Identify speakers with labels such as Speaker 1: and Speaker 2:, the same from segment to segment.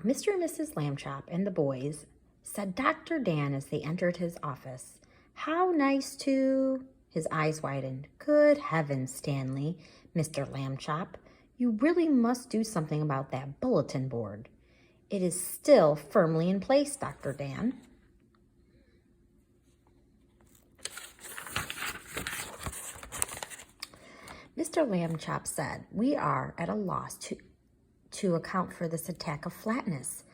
Speaker 1: Mr. and Mrs. Lambchop and the boys, said Dr. Dan as they entered his office. How nice to... His eyes widened. Good heavens, Stanley, Mr. Lambchop. You really must do something about that bulletin board. It is still firmly in place, Dr. Dan. Mr. Lambchop said, we are at a loss to account for this attack of flatness.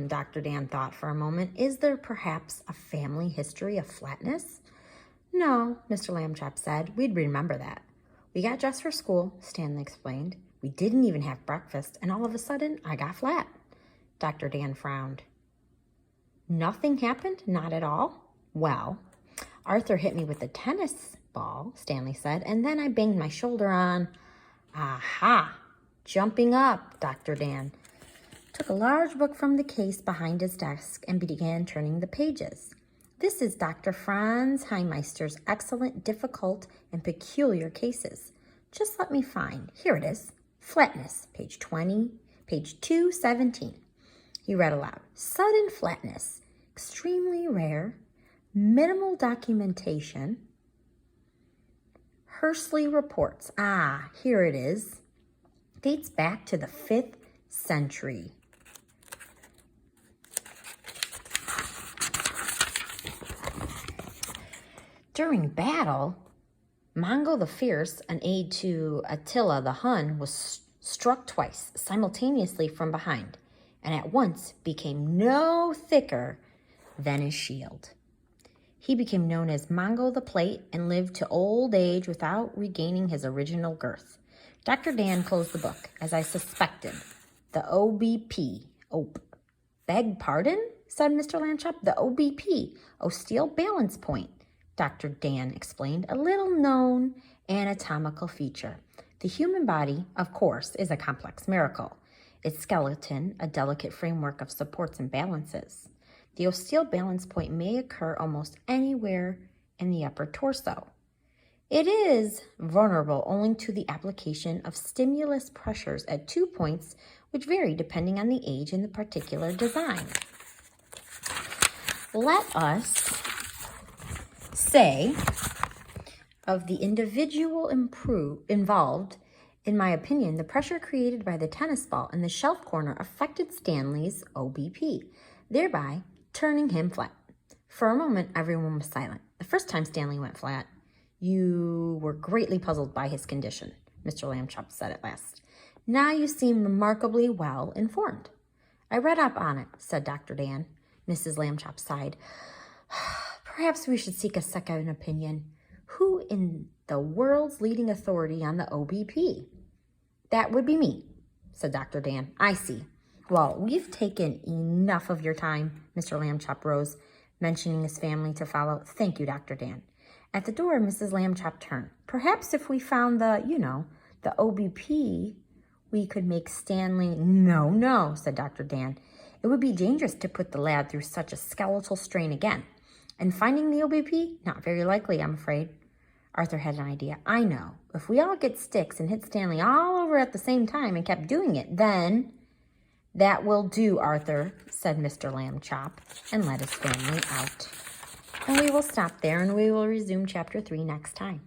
Speaker 1: Dr. Dan thought for a moment. Is there perhaps a family history of flatness? No, Mr. Lambchop said. We'd remember that. We got dressed for school, Stanley explained. We didn't even have breakfast, and all of a sudden, I got flat. Dr. Dan frowned. Nothing happened? Not at all? Well, Arthur hit me with a tennis ball, Stanley said, and then I banged my shoulder on. Aha! Jumping up, Dr. Dan took a large book from the case behind his desk and began turning the pages. This is Dr. Franz Heimeister's excellent, difficult, and peculiar cases. Just let me find. Here it is. Flatness, page 20, page 217. He read aloud. Sudden flatness, extremely rare, minimal documentation. Hursley reports. Here it is. Dates back to the 5th century. During battle, Mongo the Fierce, an aide to Attila the Hun, was struck twice simultaneously from behind, and at once became no thicker than his shield. He became known as Mongo the Plate and lived to old age without regaining his original girth. Dr. Dan closed the book, as I suspected. The OBP. Beg pardon? Said Mr. Lambchop. The OBP, Osteo Balance Point, Dr. Dan explained, a little-known anatomical feature. The human body, of course, is a complex miracle. Its skeleton, a delicate framework of supports and balances. The osteo balance point may occur almost anywhere in the upper torso. It is vulnerable owing to the application of stimulus pressures at 2 points, which vary depending on the age and the particular design. Let us say of the individual involved, in my opinion, the pressure created by the tennis ball in the shelf corner affected Stanley's OBP, thereby turning him flat. For a moment, everyone was silent. The first time Stanley went flat, you were greatly puzzled by his condition, Mr. Lambchop said at last. Now you seem remarkably well informed. I read up on it, said Dr. Dan. Mrs. Lambchop sighed. Perhaps we should seek a second opinion. Who in the world's leading authority on the OBP? That would be me, said Dr. Dan. I see. Well, we've taken enough of your time, Mr. Lambchop rose, mentioning his family to follow. Thank you, Dr. Dan. At the door, Mrs. Lambchop turned. Perhaps if we found the OBP, we could make Stanley... No, said Dr. Dan. It would be dangerous to put the lad through such a skeletal strain again. And finding the OBP? Not very likely, I'm afraid. Arthur had an idea. I know. If we all get sticks and hit Stanley all over at the same time and kept doing it, then... That will do, Arthur, said Mr. Lambchop, and led his family out. And we will stop there, and we will resume Chapter 3 next time.